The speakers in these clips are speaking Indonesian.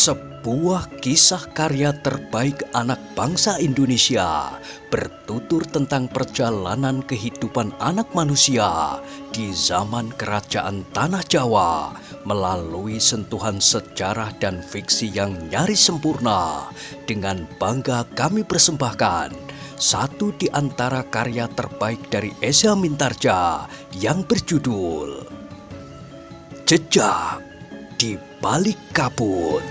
Sebuah kisah karya terbaik anak bangsa Indonesia bertutur tentang perjalanan kehidupan anak manusia di zaman kerajaan Tanah Jawa melalui sentuhan sejarah dan fiksi yang nyaris sempurna. Dengan bangga kami persembahkan satu di antara karya terbaik dari Esa Mintarja yang berjudul Jejak di Balik Kabut.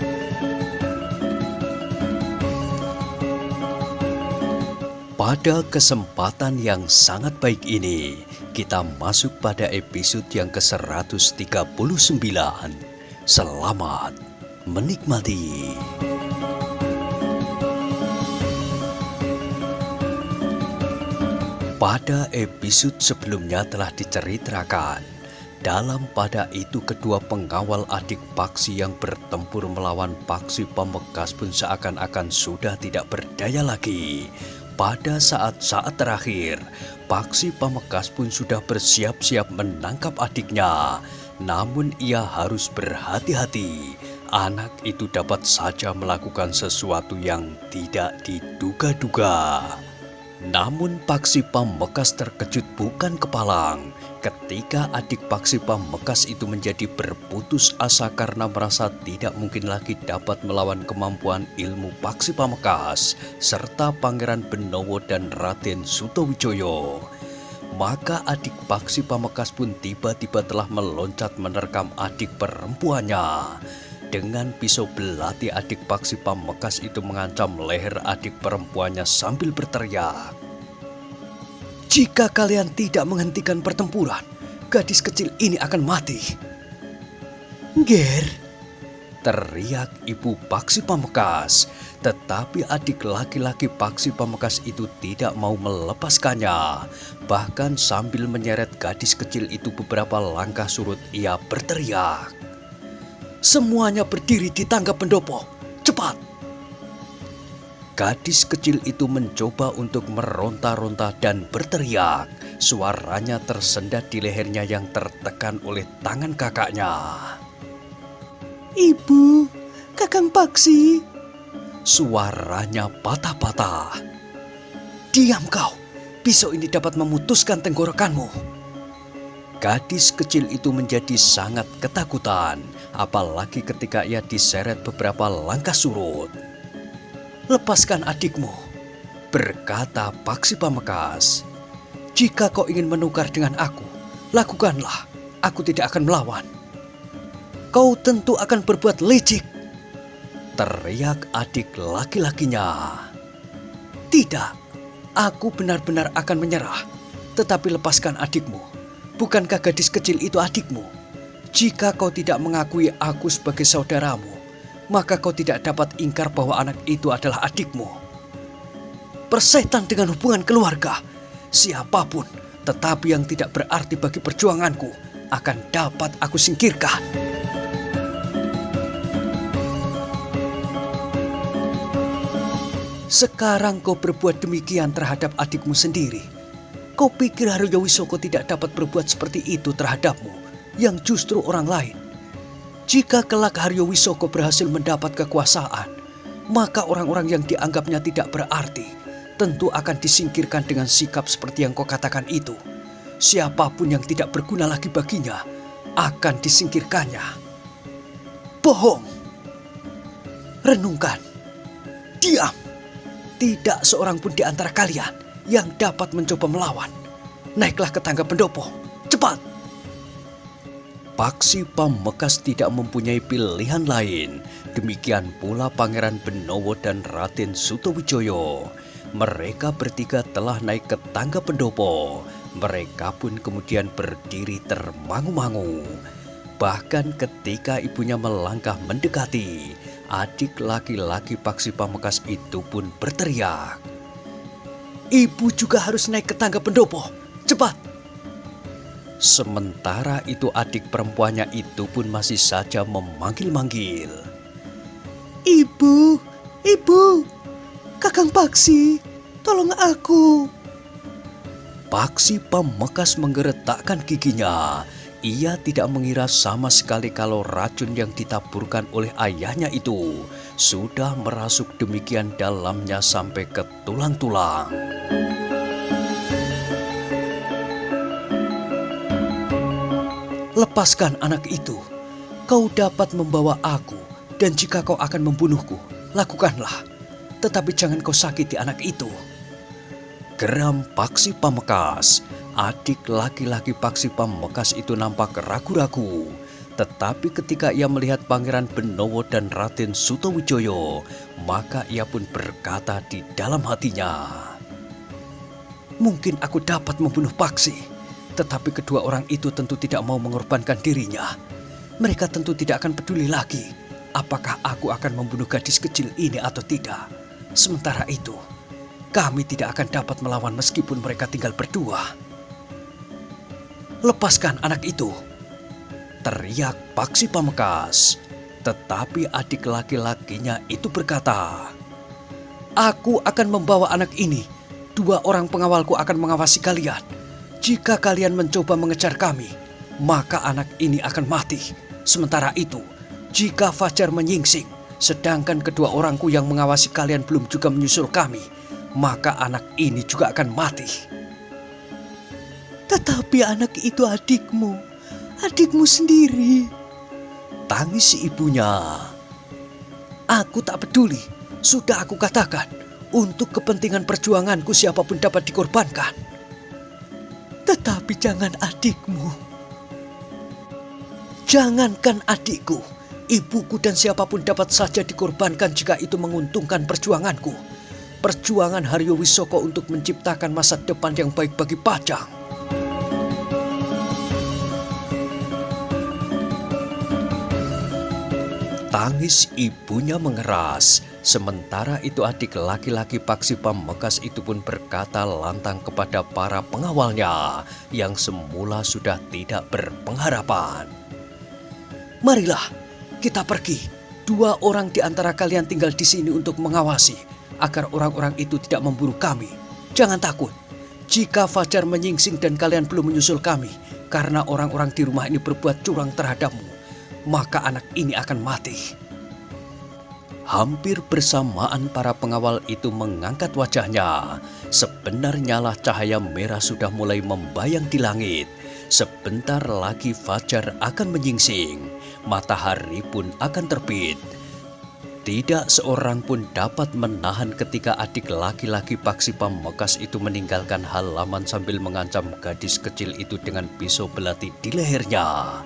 Pada kesempatan yang sangat baik ini, kita masuk pada episode yang ke-139. Selamat menikmati. Pada episode sebelumnya telah diceritakan, dalam pada itu kedua pengawal adik Paksi yang bertempur melawan Paksi Pamekasan pun seakan-akan sudah tidak berdaya lagi. Pada saat-saat terakhir, Paksi Pamekasan pun sudah bersiap-siap menangkap adiknya. Namun ia harus berhati-hati. Anak itu dapat saja melakukan sesuatu yang tidak diduga-duga. Namun Paksi Pamekasan terkejut bukan kepalang ketika adik Paksi Pamekasan itu menjadi berputus asa karena merasa tidak mungkin lagi dapat melawan kemampuan ilmu Paksi Pamekasan serta Pangeran Benowo dan Raden Sutawijaya. Maka adik Paksi Pamekasan pun tiba-tiba telah meloncat menerkam adik perempuannya. Dengan pisau belati adik Paksi Pamekasan itu mengancam leher adik perempuannya sambil berteriak, "Jika kalian tidak menghentikan pertempuran, gadis kecil ini akan mati." "Nger!" teriak ibu Paksi Pamekasan, tetapi adik laki-laki Paksi Pamekasan itu tidak mau melepaskannya. Bahkan sambil menyeret gadis kecil itu beberapa langkah surut, ia berteriak, "Semuanya berdiri di tangga pendopo, cepat!" Gadis kecil itu mencoba untuk meronta-ronta dan berteriak. Suaranya tersendat di lehernya yang tertekan oleh tangan kakaknya. "Ibu, Kakang Paksi!" Suaranya patah-patah. "Diam kau, pisau ini dapat memutuskan tenggorokanmu." Gadis kecil itu menjadi sangat ketakutan, apalagi ketika ia diseret beberapa langkah surut. "Lepaskan adikmu," berkata Paksi Pamekasan. "Jika kau ingin menukar dengan aku, lakukanlah. Aku tidak akan melawan." "Kau tentu akan berbuat licik," teriak adik laki-lakinya. "Tidak, aku benar-benar akan menyerah. Tetapi lepaskan adikmu. Bukankah gadis kecil itu adikmu? Jika kau tidak mengakui aku sebagai saudaramu, maka kau tidak dapat ingkar bahwa anak itu adalah adikmu. Persetan dengan hubungan keluarga, siapapun tetapi yang tidak berarti bagi perjuanganku akan dapat aku singkirkan." "Sekarang kau berbuat demikian terhadap adikmu sendiri. Kau pikir Haryowisoko tidak dapat berbuat seperti itu terhadapmu, yang justru orang lain? Jika kelak Haryowisoko berhasil mendapat kekuasaan, maka orang-orang yang dianggapnya tidak berarti tentu akan disingkirkan dengan sikap seperti yang kau katakan itu. Siapapun yang tidak berguna lagi baginya akan disingkirkannya." "Bohong! Renungkan. Diam. Tidak seorang pun di antara kalian yang dapat mencoba melawan. Naiklah ke tangga pendopo, cepat!" Paksi Pamekasan tidak mempunyai pilihan lain. Demikian pula Pangeran Benowo dan Raden Sutawijaya. Mereka bertiga telah naik ke tangga pendopo. Mereka pun kemudian berdiri termangu-mangu. Bahkan ketika ibunya melangkah mendekati, adik laki-laki Paksi Pamekasan itu pun berteriak, "Ibu juga harus naik ke tangga pendopo, cepat!" Sementara itu adik perempuannya itu pun masih saja memanggil-manggil, "Ibu, ibu, Kakang Paksi, tolong aku." Paksi Pamekasan menggeretakkan giginya. Ia tidak mengira sama sekali kalau racun yang ditaburkan oleh ayahnya itu sudah merasuk demikian dalamnya sampai ke tulang-tulang. Lepaskan anak itu. Kau dapat membawa aku, dan jika kau akan membunuhku, lakukanlah. Tetapi jangan kau sakiti anak itu. Geram Paksi Pamekasan. Adik laki-laki Paksi Pamekasan itu nampak ragu-ragu. Tetapi ketika ia melihat Pangeran Benowo dan Raden Sutawijoyo, maka ia pun berkata di dalam hatinya, "Mungkin aku dapat membunuh Paksi, tetapi kedua orang itu tentu tidak mau mengorbankan dirinya. Mereka tentu tidak akan peduli lagi apakah aku akan membunuh gadis kecil ini atau tidak. Sementara itu, kami tidak akan dapat melawan meskipun mereka tinggal berdua." "Lepaskan anak itu!" teriak Paksi Pamekasan. Tetapi adik laki-lakinya itu berkata, "Aku akan membawa anak ini. 2 orang pengawalku akan mengawasi kalian. Jika kalian mencoba mengejar kami, maka anak ini akan mati. Sementara itu, jika Fajar menyingsing, sedangkan kedua orangku yang mengawasi kalian belum juga menyusul kami, maka anak ini juga akan mati." "Tetapi anak itu adikmu sendiri," tangis si ibunya. "Aku tak peduli, sudah aku katakan, untuk kepentingan perjuanganku siapapun dapat dikorbankan." "Tetapi jangan adikmu." "Jangankan adikku, ibuku dan siapapun dapat saja dikorbankan jika itu menguntungkan perjuanganku. Perjuangan Haryo Wisoko untuk menciptakan masa depan yang baik bagi Pajang." Tangis ibunya mengeras. Sementara itu adik laki-laki Paksi Pamekasan itu pun berkata lantang kepada para pengawalnya yang semula sudah tidak berpengharapan, "Marilah kita pergi. 2 orang di antara kalian tinggal di sini untuk mengawasi agar orang-orang itu tidak memburu kami. Jangan takut. Jika Fajar menyingsing dan kalian belum menyusul kami karena orang-orang di rumah ini berbuat curang terhadapmu, maka anak ini akan mati." Hampir bersamaan para pengawal itu mengangkat wajahnya. Sebenarnya lah cahaya merah sudah mulai membayang di langit. Sebentar lagi Fajar akan menyingsing. Matahari pun akan terbit. Tidak seorang pun dapat menahan ketika adik laki-laki Paksi Pamekasan itu meninggalkan halaman sambil mengancam gadis kecil itu dengan pisau belati di lehernya.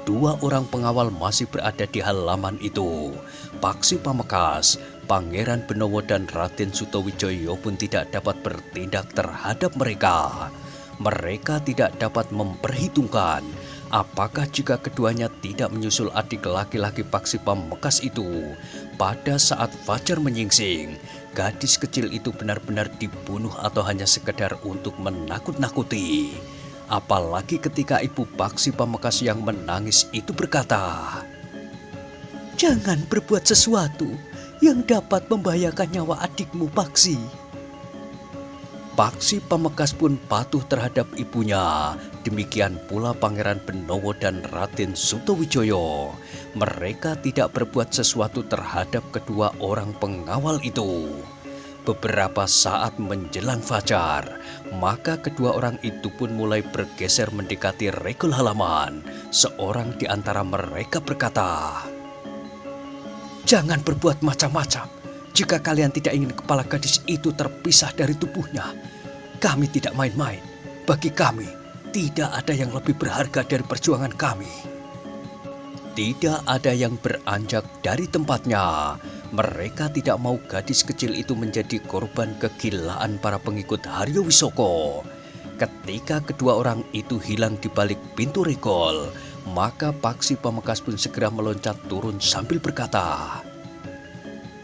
2 orang pengawal masih berada di halaman itu. Paksi Pamekasan, Pangeran Benowo dan Raden Sutawijoyo pun tidak dapat bertindak terhadap mereka. Mereka tidak dapat memperhitungkan apakah jika keduanya tidak menyusul adik laki-laki Paksi Pamekasan itu, pada saat Fajar menyingsing, gadis kecil itu benar-benar dibunuh atau hanya sekedar untuk menakut-nakuti. Apalagi ketika ibu Paksi Pamekasan yang menangis itu berkata, "Jangan berbuat sesuatu yang dapat membahayakan nyawa adikmu, Paksi." Paksi Pamekasan pun patuh terhadap ibunya. Demikian pula Pangeran Benowo dan Raden Sutawijoyo. Mereka tidak berbuat sesuatu terhadap kedua orang pengawal itu. Beberapa saat menjelang fajar, maka kedua orang itu pun mulai bergeser mendekati regol halaman. Seorang di antara mereka berkata, "Jangan berbuat macam-macam. Jika kalian tidak ingin kepala gadis itu terpisah dari tubuhnya, kami tidak main-main. Bagi kami, tidak ada yang lebih berharga dari perjuangan kami." Tidak ada yang beranjak dari tempatnya. Mereka tidak mau gadis kecil itu menjadi korban kegilaan para pengikut Haryo Wisoko. Ketika kedua orang itu hilang di balik pintu regol, maka Paksi Pamekasan pun segera meloncat turun sambil berkata,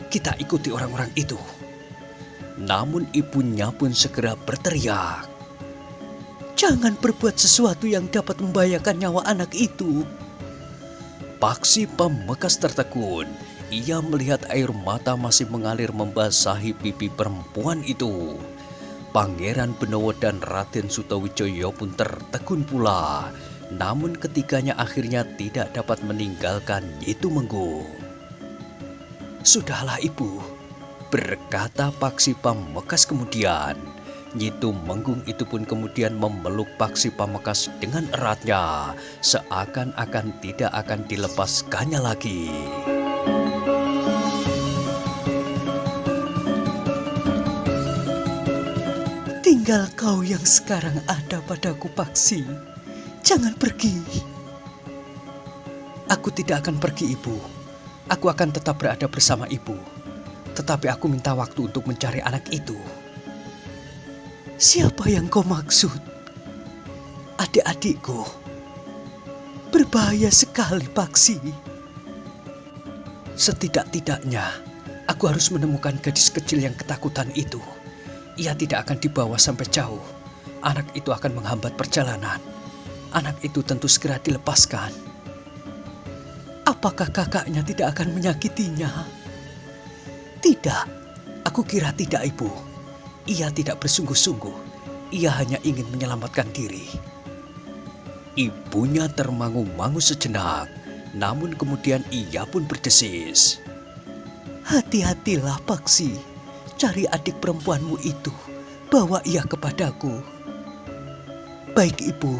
"Kita ikuti orang-orang itu." Namun ibunya pun segera berteriak, "Jangan berbuat sesuatu yang dapat membahayakan nyawa anak itu." Paksi Pamekasan tertegun. Ia melihat air mata masih mengalir membasahi pipi perempuan itu. Pangeran Benowo dan Raden Sutawijoyo pun tertegun pula. Namun ketiganya akhirnya tidak dapat meninggalkan Nyi Tumenggung. "Sudahlah ibu," berkata Paksi Pamungkas kemudian. Nyi Tumenggung itu pun kemudian memeluk Paksi Pamungkas dengan eratnya, seakan-akan tidak akan dilepaskannya lagi. "Tinggal kau yang sekarang ada padaku, Paksi. Jangan pergi." "Aku tidak akan pergi, ibu. Aku akan tetap berada bersama ibu. Tetapi aku minta waktu untuk mencari anak itu." "Siapa yang kau maksud?" "Adik-adikku. Berbahaya sekali, Paksi. Setidak-tidaknya aku harus menemukan gadis kecil yang ketakutan itu. Ia tidak akan dibawa sampai jauh. Anak itu akan menghambat perjalanan. Anak itu tentu segera dilepaskan." "Apakah kakaknya tidak akan menyakitinya?" "Tidak, aku kira tidak, ibu. Ia tidak bersungguh-sungguh. Ia hanya ingin menyelamatkan diri." Ibunya termangu-mangu sejenak, namun kemudian ia pun berdesis. "Hati-hatilah, Paksi. Cari adik perempuanmu itu. Bawa ia kepadaku." "Baik, ibu."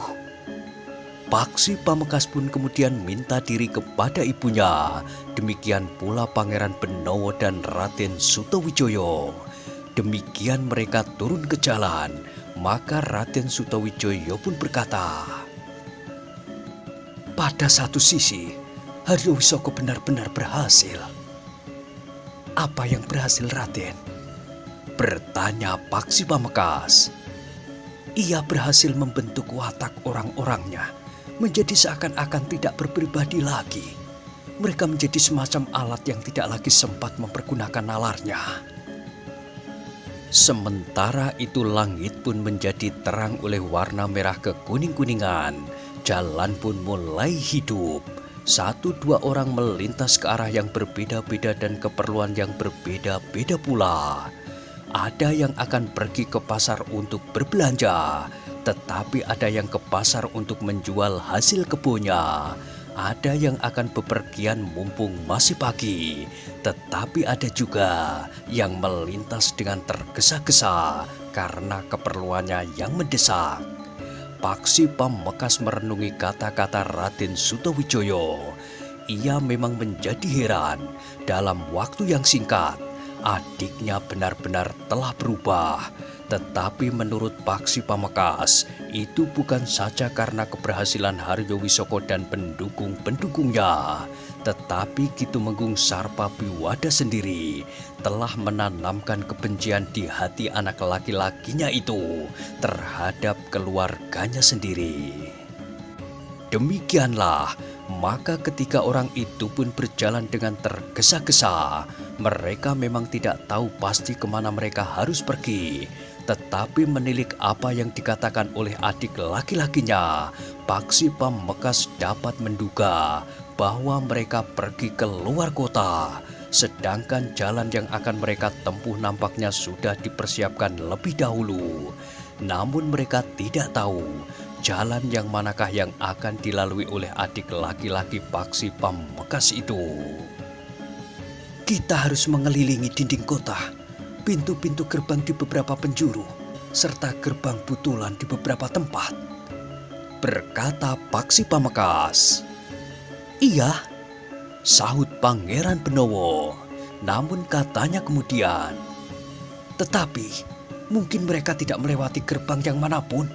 Paksi Pamungkas pun kemudian minta diri kepada ibunya. Demikian pula Pangeran Benowo dan Raden Sutawijoyo. Demikian mereka turun ke jalan, maka Raden Sutawijoyo pun berkata, "Pada satu sisi, Haryowisoko benar-benar berhasil." "Apa yang berhasil, Raden?" bertanya Paksi Pamungkas. "Ia berhasil membentuk watak orang-orangnya menjadi seakan-akan tidak berpribadi lagi. Mereka menjadi semacam alat yang tidak lagi sempat mempergunakan nalarnya." Sementara itu langit pun menjadi terang oleh warna merah kekuning-kuningan. Jalan pun mulai hidup. 1-2 orang melintas ke arah yang berbeda-beda dan keperluan yang berbeda-beda pula. Ada yang akan pergi ke pasar untuk berbelanja, tetapi ada yang ke pasar untuk menjual hasil kebunnya. Ada yang akan bepergian mumpung masih pagi, tetapi ada juga yang melintas dengan tergesa-gesa karena keperluannya yang mendesak. Paksi Pamungkas merenungi kata-kata Raden Sutawijoyo. Ia memang menjadi heran. Dalam waktu yang singkat, adiknya benar-benar telah berubah. Tetapi menurut Paksi Pamungkas, itu bukan saja karena keberhasilan Haryowisoko dan pendukung-pendukungnya, tetapi Ki Tumenggung Sarpabiwada sendiri telah menanamkan kebencian di hati anak laki-lakinya itu terhadap keluarganya sendiri. Demikianlah, maka ketika orang itu pun berjalan dengan tergesa-gesa, mereka memang tidak tahu pasti kemana mereka harus pergi. Tetapi menilik apa yang dikatakan oleh adik laki-lakinya, Paksi Pamungkas dapat menduga bahwa mereka pergi ke luar kota. Sedangkan jalan yang akan mereka tempuh nampaknya sudah dipersiapkan lebih dahulu. Namun mereka tidak tahu jalan yang manakah yang akan dilalui oleh adik laki-laki Paksi Pamungkas itu. "Kita harus mengelilingi dinding kota, pintu-pintu gerbang di beberapa penjuru, serta gerbang butulan di beberapa tempat," berkata Paksi Pamungkas. "Iya," sahut Pangeran Benowo. Namun katanya kemudian, "Tetapi mungkin mereka tidak melewati gerbang yang manapun.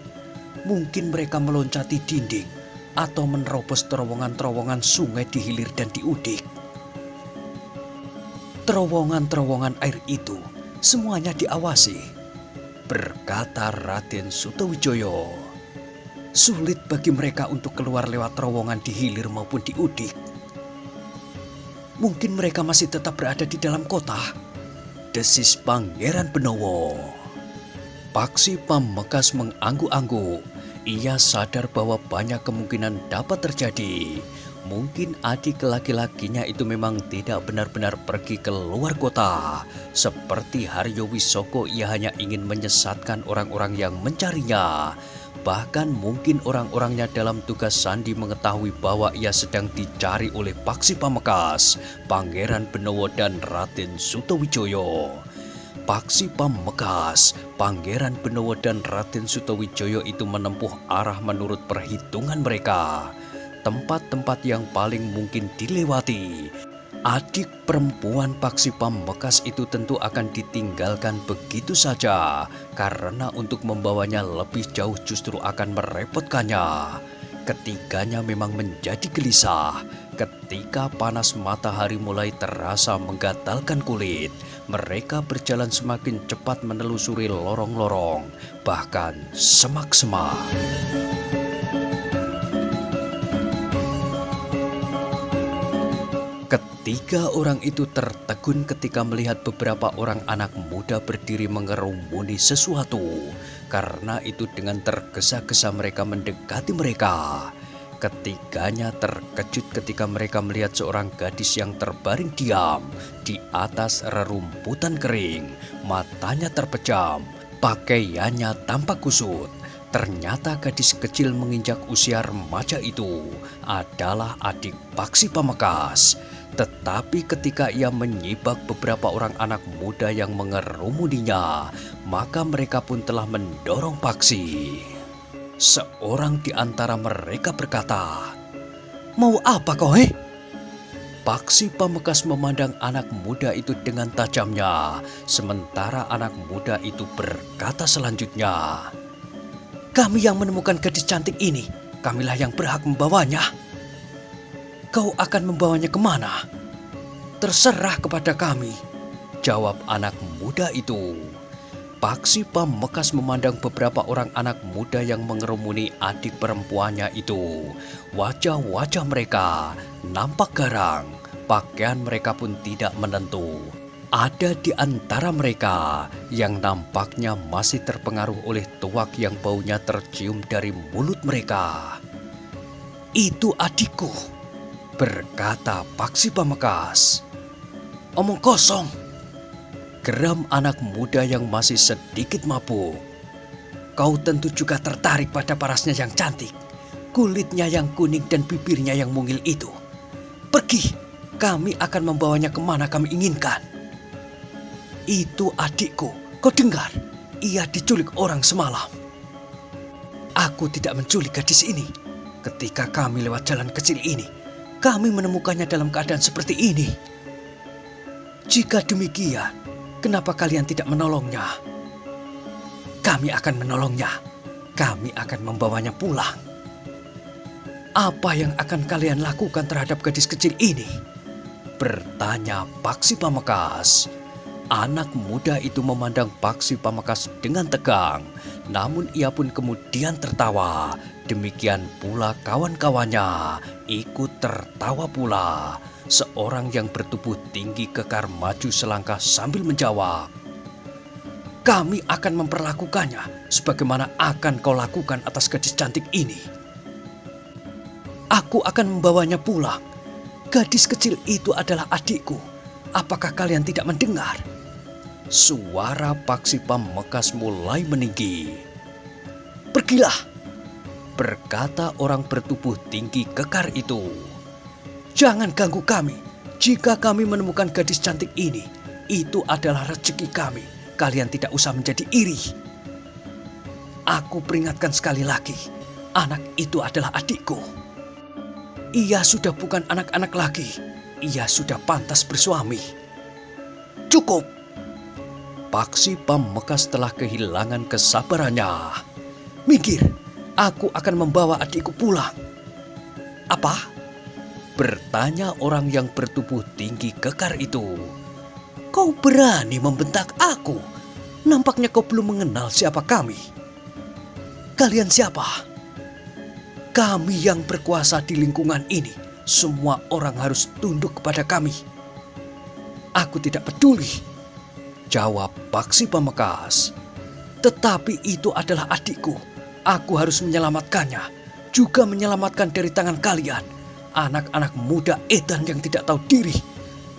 Mungkin mereka meloncati dinding atau menerobos terowongan-terowongan sungai di hilir dan di udik. Terowongan-terowongan air itu semuanya diawasi," berkata Raden Sutawijoyo. "Sulit bagi mereka untuk keluar lewat terowongan di hilir maupun di udik. Mungkin mereka masih tetap berada di dalam kota," desis Pangeran Benowo. Paksi Pamungkas mengangguk-angguk. Ia sadar bahwa banyak kemungkinan dapat terjadi. Mungkin adik laki-lakinya itu memang tidak benar-benar pergi ke luar kota. Seperti Haryowisoko, ia hanya ingin menyesatkan orang-orang yang mencarinya. Bahkan mungkin orang-orangnya dalam tugas sandi mengetahui bahwa ia sedang dicari oleh Paksi Pamekasan, Pangeran Benowo dan Raden Sutawijoyo. Paksi Pamekasan, Pangeran Benowo dan Raden Sutawijoyo itu menempuh arah menurut perhitungan mereka. Tempat-tempat yang paling mungkin dilewati. Adik perempuan Paksi Pamekasan itu tentu akan ditinggalkan begitu saja, karena untuk membawanya lebih jauh justru akan merepotkannya. Ketiganya memang menjadi gelisah. Ketika panas matahari mulai terasa menggatalkan kulit, mereka berjalan semakin cepat menelusuri lorong-lorong, bahkan semak-semak. Ketiga orang itu tertegun ketika melihat beberapa orang anak muda berdiri mengerumuni sesuatu. Karena itu dengan tergesa-gesa mereka mendekati mereka. Ketiganya terkejut ketika mereka melihat seorang gadis yang terbaring diam di atas rerumputan kering. Matanya terpejam, pakaiannya tampak kusut. Ternyata gadis kecil menginjak usia remaja itu adalah adik Paksi Pamekasan. Tetapi ketika ia menyibak beberapa orang anak muda yang mengerumuninya, maka mereka pun telah mendorong Paksi. Seorang di antara mereka berkata, "Mau apa kau, Paksi Pamekasan memandang anak muda itu dengan tajamnya, sementara anak muda itu berkata selanjutnya, "Kami yang menemukan gadis cantik ini, kamilah yang berhak membawanya. Kau akan membawanya kemana? Terserah kepada kami," jawab anak muda itu. Paksi Pamekasan memandang beberapa orang anak muda yang mengerumuni adik perempuannya itu. Wajah-wajah mereka nampak garang, pakaian mereka pun tidak menentu. Ada di antara mereka yang nampaknya masih terpengaruh oleh tuak yang baunya tercium dari mulut mereka. "Itu adikku," berkata Paksi Pamekasan. "Omong kosong," geram anak muda yang masih sedikit mabuk. "Kau tentu juga tertarik pada parasnya yang cantik, kulitnya yang kuning dan bibirnya yang mungil itu. Pergi, kami akan membawanya kemana kami inginkan." "Itu adikku, kau dengar? Ia diculik orang semalam." "Aku tidak menculik gadis ini. Ketika kami lewat jalan kecil ini, kami menemukannya dalam keadaan seperti ini." "Jika demikian, kenapa kalian tidak menolongnya?" "Kami akan menolongnya. Kami akan membawanya pulang." "Apa yang akan kalian lakukan terhadap gadis kecil ini?" bertanya Paksi Pamekasan. Anak muda itu memandang Paksi Pamekasan dengan tegang, namun ia pun kemudian tertawa. Demikian pula kawan-kawannya ikut tertawa pula. Seorang yang bertubuh tinggi kekar maju selangkah sambil menjawab, "Kami akan memperlakukannya sebagaimana akan kau lakukan atas gadis cantik ini. Aku akan membawanya pulang. Gadis kecil itu adalah adikku. Apakah kalian tidak mendengar?" Suara Paksi Pamekasan mulai meninggi. "Pergilah," berkata orang bertubuh tinggi kekar itu. "Jangan ganggu kami. Jika kami menemukan gadis cantik ini, itu adalah rezeki kami. Kalian tidak usah menjadi iri. Aku peringatkan sekali lagi, anak itu adalah adikku. Ia sudah bukan anak-anak lagi. Ia sudah pantas bersuami." "Cukup!" Paksi Pamekasan telah kehilangan kesabarannya. "Minggir, aku akan membawa adikku pulang." "Apa?" bertanya orang yang bertubuh tinggi kekar itu. "Kau berani membentak aku? Nampaknya kau belum mengenal siapa kami." "Kalian siapa?" "Kami yang berkuasa di lingkungan ini. Semua orang harus tunduk kepada kami." "Aku tidak peduli," jawab Paksi Pamekasan. "Tetapi itu adalah adikku. Aku harus menyelamatkannya, juga menyelamatkan dari tangan kalian. Anak-anak muda edan yang tidak tahu diri.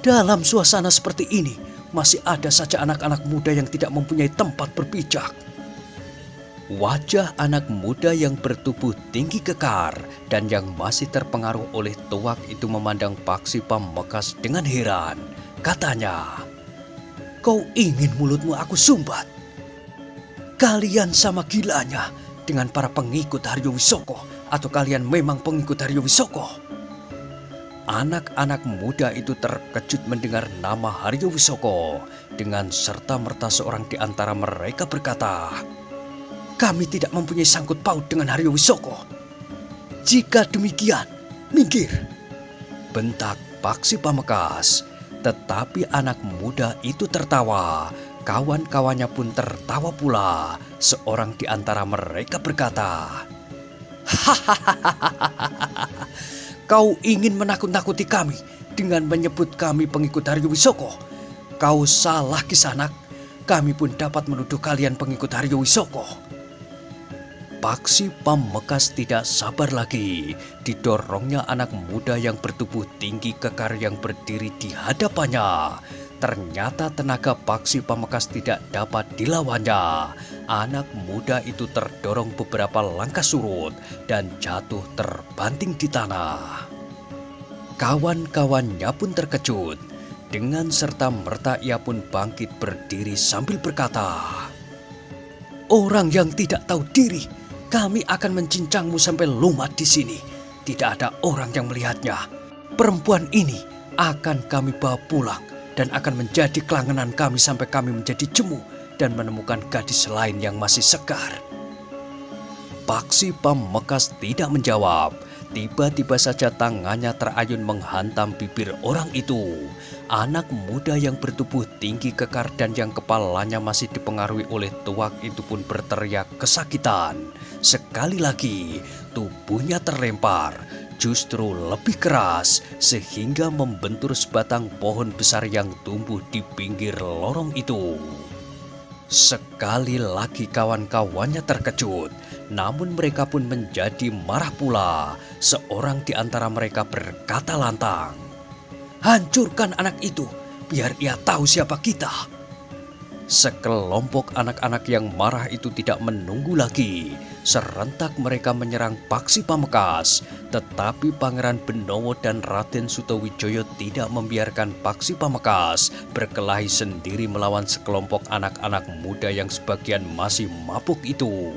Dalam suasana seperti ini, masih ada saja anak-anak muda yang tidak mempunyai tempat berpijak." Wajah anak muda yang bertubuh tinggi kekar dan yang masih terpengaruh oleh tuak itu memandang Paksi Pamungkas dengan heran. Katanya, "Kau ingin mulutmu aku sumbat? Kalian sama gilanya dengan para pengikut Haryo Wisoko, atau kalian memang pengikut Haryo Wisoko?" Anak-anak muda itu terkejut mendengar nama Haryo Wisoko. Dengan serta-merta seorang di antara mereka berkata, "Kami tidak mempunyai sangkut paut dengan Haryo Wisoko. Jika demikian, minggir!" bentak Paksi Pamungkas. Tetapi anak muda itu tertawa. Kawan-kawannya pun tertawa pula. Seorang di antara mereka berkata, "Hahaha, kau ingin menakut-nakuti kami dengan menyebut kami pengikut Haryo Wisoko? Kau salah, Kisanak. Kami pun dapat menuduh kalian pengikut Haryo Wisoko." Paksi Pamungkas tidak sabar lagi. Didorongnya anak muda yang bertubuh tinggi kekar yang berdiri di hadapannya. Ternyata tenaga Paksi Pamungkas tidak dapat dilawannya. Anak muda itu terdorong beberapa langkah surut dan jatuh terbanting di tanah. Kawan-kawannya pun terkejut. Dengan serta-merta ia pun bangkit berdiri sambil berkata, "Orang yang tidak tahu diri, kami akan mencincangmu sampai lumat di sini. Tidak ada orang yang melihatnya. Perempuan ini akan kami bawa pulang dan akan menjadi kelangenan kami sampai kami menjadi jemu dan menemukan gadis lain yang masih segar." Paksi Pamungkas tidak menjawab. Tiba-tiba saja tangannya terayun menghantam bibir orang itu. Anak muda yang bertubuh tinggi kekar dan yang kepalanya masih dipengaruhi oleh tuak itu pun berteriak kesakitan. Sekali lagi tubuhnya terlempar, justru lebih keras sehingga membentur sebatang pohon besar yang tumbuh di pinggir lorong itu. Sekali lagi kawan-kawannya terkejut, namun mereka pun menjadi marah pula. Seorang di antara mereka berkata lantang, "Hancurkan anak itu, biar ia tahu siapa kita." Sekelompok anak-anak yang marah itu tidak menunggu lagi. Serentak mereka menyerang Paksi Pamungkas. Tetapi Pangeran Benowo dan Raden Sutawijoyo tidak membiarkan Paksi Pamungkas berkelahi sendiri melawan sekelompok anak-anak muda yang sebagian masih mabuk itu.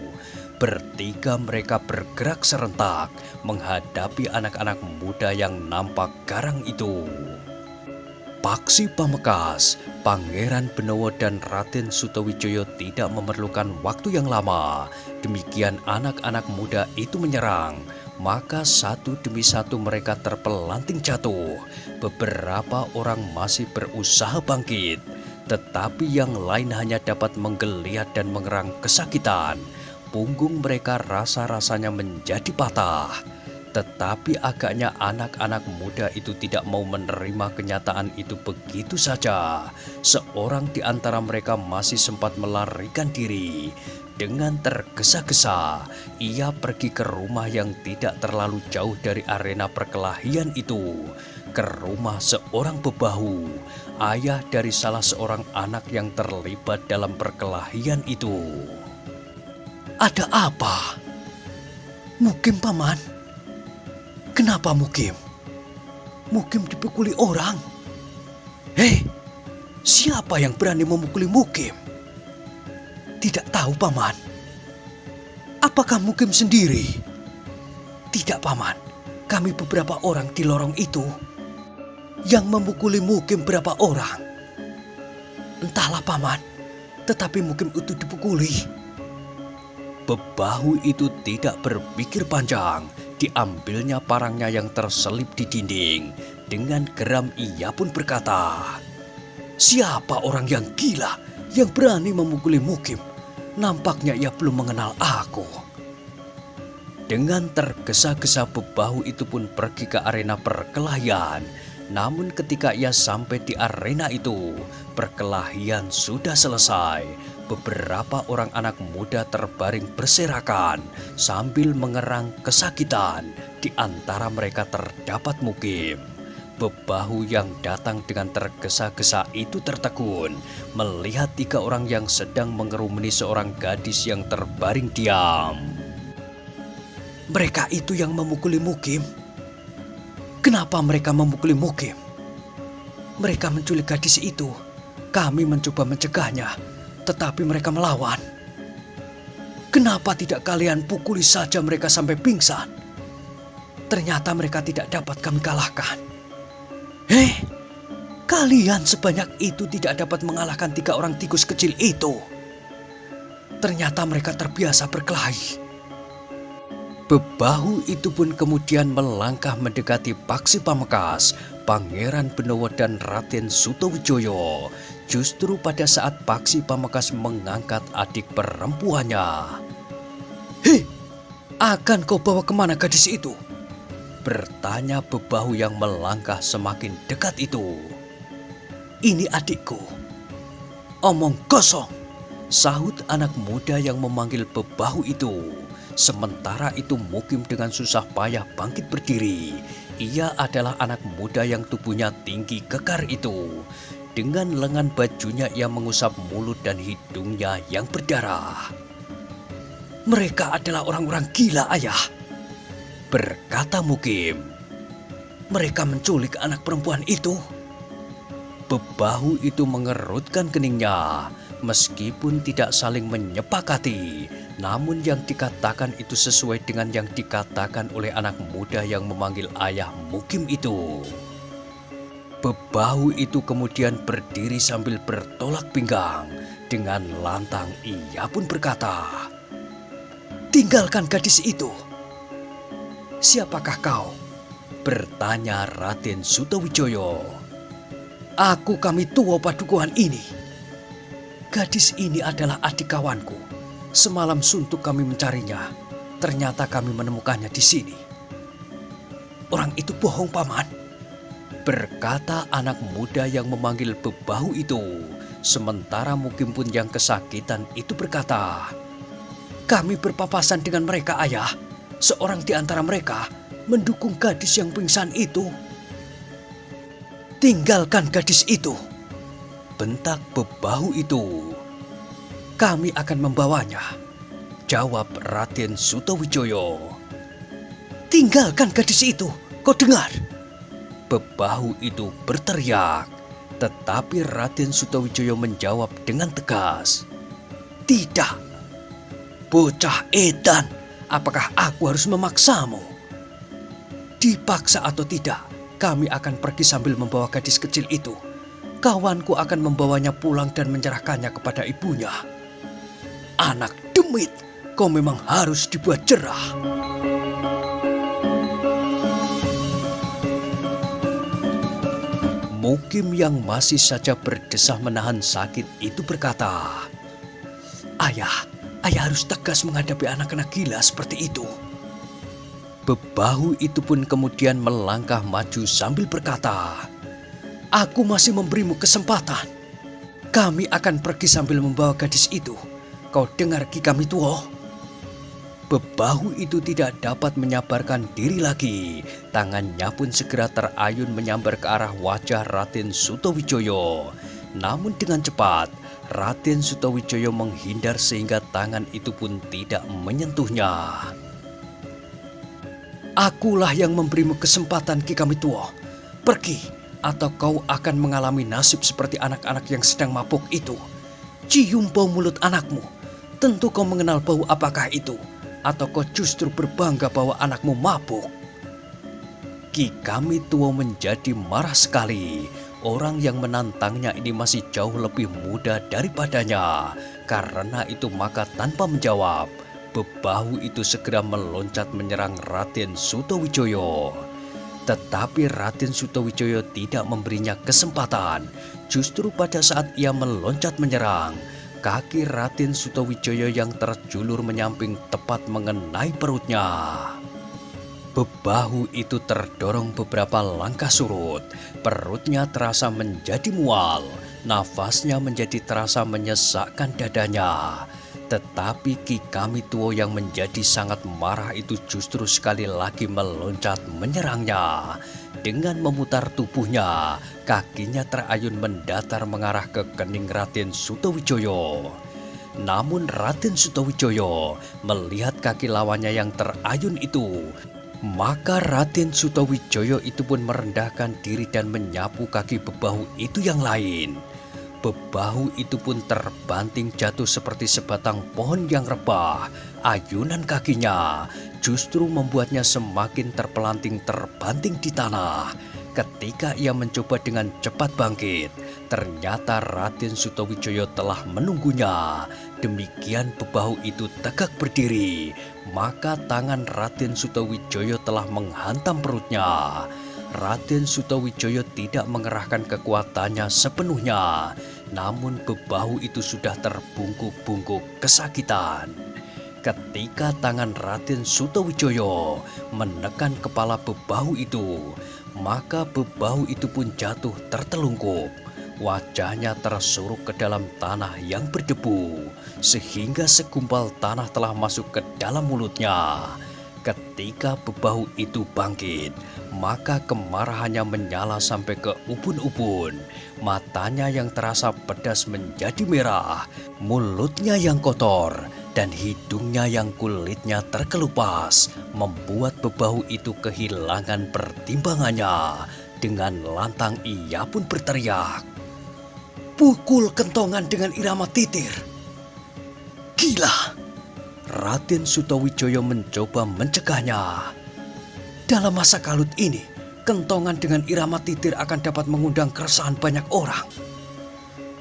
Bertiga mereka bergerak serentak menghadapi anak-anak muda yang nampak garang itu. Paksi Pamungkas, Pangeran Benowo dan Raden Sutawijoyo tidak memerlukan waktu yang lama. Demikian anak-anak muda itu menyerang. Maka satu demi satu mereka terpelanting jatuh. Beberapa orang masih berusaha bangkit, tetapi yang lain hanya dapat menggeliat dan mengerang kesakitan. Punggung mereka rasa-rasanya menjadi patah. Tetapi agaknya anak-anak muda itu tidak mau menerima kenyataan itu begitu saja. Seorang di antara mereka masih sempat melarikan diri. Dengan tergesa-gesa, ia pergi ke rumah yang tidak terlalu jauh dari arena perkelahian itu. Ke rumah seorang bebahu, ayah dari salah seorang anak yang terlibat dalam perkelahian itu. "Ada apa?" "Mukim, Paman." "Kenapa Mukim?" "Mukim dipukuli orang." "Hei, siapa yang berani memukuli Mukim?" "Tidak tahu, Paman." "Apakah Mukim sendiri?" "Tidak, Paman. Kami beberapa orang di lorong itu." "Yang memukuli Mukim berapa orang?" "Entahlah, Paman. Tetapi Mukim itu dipukuli." Bebahu itu tidak berpikir panjang. Diambilnya parangnya yang terselip di dinding. Dengan geram ia pun berkata, "Siapa orang yang gila yang berani memukuli Mukim? Nampaknya ia belum mengenal aku." Dengan tergesa-gesa bebahu itu pun pergi ke arena perkelahian. Namun ketika ia sampai di arena itu, perkelahian sudah selesai. Beberapa orang anak muda terbaring berserakan sambil mengerang kesakitan. Di antara mereka terdapat Mukim. Bebahu yang datang dengan tergesa-gesa itu tertegun melihat 3 orang yang sedang mengerumuni seorang gadis yang terbaring diam. "Mereka itu yang memukuli Mukim? Kenapa mereka memukuli Mukim? Mereka menculik gadis itu. Kami mencoba mencegahnya, tetapi mereka melawan. Kenapa tidak kalian pukuli saja mereka sampai pingsan? Ternyata mereka tidak dapat kami kalahkan. Kalian sebanyak itu tidak dapat mengalahkan 3 orang tikus kecil itu. Ternyata mereka terbiasa berkelahi." Bebahu itu pun kemudian melangkah mendekati Paksi Pamekasan, Pangeran Benowo dan Raden Sutawijoyo. Justru pada saat Paksi Pamekasan mengangkat adik perempuannya. "Hei, akan kau bawa kemana gadis itu?" bertanya Bebahu yang melangkah semakin dekat itu. "Ini adikku." "Omong kosong," sahut anak muda yang memanggil Bebahu itu. Sementara itu Mukim dengan susah payah bangkit berdiri. Ia adalah anak muda yang tubuhnya tinggi kekar itu. Dengan lengan bajunya ia mengusap mulut dan hidungnya yang berdarah. "Mereka adalah orang-orang gila, ayah," berkata Mukim. "Mereka menculik anak perempuan itu." Bebahu itu mengerutkan keningnya. Meskipun tidak saling menyepakati, namun yang dikatakan itu sesuai dengan yang dikatakan oleh anak muda yang memanggil ayah Mukim itu. Bebahu itu kemudian berdiri sambil bertolak pinggang. Dengan lantang ia pun berkata, "Tinggalkan gadis itu." "Siapakah kau?" bertanya Raden Sutawijoyo. "Aku Kami Tuo Padukuhan ini. Gadis ini adalah adik kawanku. Semalam suntuk kami mencarinya. Ternyata kami menemukannya di sini." "Orang itu bohong, Paman," berkata anak muda yang memanggil Bebahu itu. Sementara Mukim pun yang kesakitan itu berkata, "Kami berpapasan dengan mereka, ayah. Seorang di antara mereka mendukung gadis yang pingsan itu." "Tinggalkan gadis itu," bentak Bebahu itu. "Kami akan membawanya," jawab Raden Sutawijoyo. "Tinggalkan gadis itu, kau dengar?" Bebahu itu berteriak. Tetapi Raden Sutawijoyo menjawab dengan tegas, "Tidak. Bocah edan, apakah aku harus memaksamu? Dipaksa atau tidak, kami akan pergi sambil membawa gadis kecil itu. Kawanku akan membawanya pulang dan menyerahkannya kepada ibunya. Anak demit, kau memang harus dibuat jerah." Mukim yang masih saja berdesah menahan sakit itu berkata, Ayah harus tegas menghadapi anak-anak gila seperti itu." Bebahu itu pun kemudian melangkah maju sambil berkata, "Aku masih memberimu kesempatan. Kami akan pergi sambil membawa gadis itu. Kau dengar Ki Kami Tuo?" Bebahu itu tidak dapat menyabarkan diri lagi. Tangannya pun segera terayun menyambar ke arah wajah Raden Sutawijoyo. Namun dengan cepat, Raden Sutawijoyo menghindar sehingga tangan itu pun tidak menyentuhnya. "Akulah yang memberimu kesempatan Ki Kami Tuo. Pergi, atau kau akan mengalami nasib seperti anak-anak yang sedang mabuk itu. Cium bau mulut anakmu. Tentu kau mengenal bau apakah itu. Atau kau justru berbangga bahwa anakmu mabuk?" Ki Kami Tuo menjadi marah sekali. Orang yang menantangnya ini masih jauh lebih muda daripadanya. Karena itu maka tanpa menjawab, Bebahu itu segera meloncat menyerang Raden Sutawijoyo. Tetapi Raden Sutawijoyo tidak memberinya kesempatan. Justru pada saat ia meloncat menyerang, kaki Raden Sutawijoyo yang terjulur menyamping tepat mengenai perutnya. Bebahu itu terdorong beberapa langkah surut. Perutnya terasa menjadi mual. Nafasnya menjadi terasa menyesakkan dadanya. Tetapi Ki Kami Tuo yang menjadi sangat marah itu justru sekali lagi meloncat menyerangnya. dengan memutar tubuhnya, kakinya terayun mendatar mengarah ke kening Raden Sutawijaya. Namun Raden Sutawijaya melihat kaki lawannya yang terayun itu, maka Raden Sutawijaya itu pun merendahkan diri dan menyapu kaki bebahu itu yang lain. Bebahu itu pun terbanting jatuh seperti sebatang pohon yang rebah. Ayunan kakinya justru membuatnya semakin terpelanting terbanting di tanah. Ketika ia mencoba dengan cepat bangkit, ternyata Raden Sutawijaya telah menunggunya. Demikian bebahu itu tegak berdiri, maka tangan Raden Sutawijaya telah menghantam perutnya. Raden Sutawijaya tidak mengerahkan kekuatannya sepenuhnya, namun bebahu itu sudah terbungkuk-bungkuk kesakitan. Ketika tangan Raden Sutawijaya menekan kepala bebahu itu, maka bebahu itu pun jatuh tertelungkup. Wajahnya tersuruk ke dalam tanah yang berdebu, sehingga segumpal tanah telah masuk ke dalam mulutnya. Ketika bebahu itu bangkit, maka kemarahannya menyala sampai ke ubun-ubun. Matanya yang terasa pedas menjadi merah, mulutnya yang kotor, dan hidungnya yang kulitnya terkelupas, membuat bebahu itu kehilangan pertimbangannya. Dengan lantang ia pun berteriak, "Pukul kentongan dengan irama titir!" Gila! Raden Sutawijaya mencoba mencegahnya. Dalam masa kalut ini, kentongan dengan irama titir akan dapat mengundang keresahan banyak orang.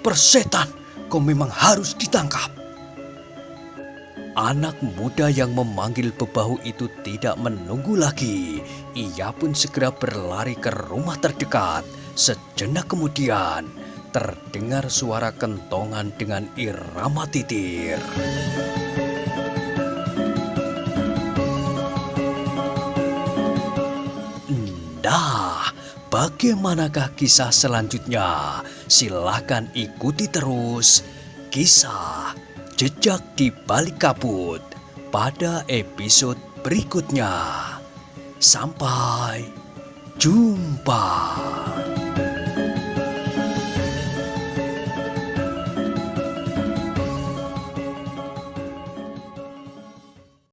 Persetan, kau memang harus ditangkap. Anak muda yang memanggil bebahu itu tidak menunggu lagi. Ia pun segera berlari ke rumah terdekat. Sejenak kemudian, terdengar suara kentongan dengan irama titir. Nah, bagaimanakah kisah selanjutnya? Silahkan ikuti terus kisah Jejak di Balik Kabut pada episode berikutnya. Sampai jumpa.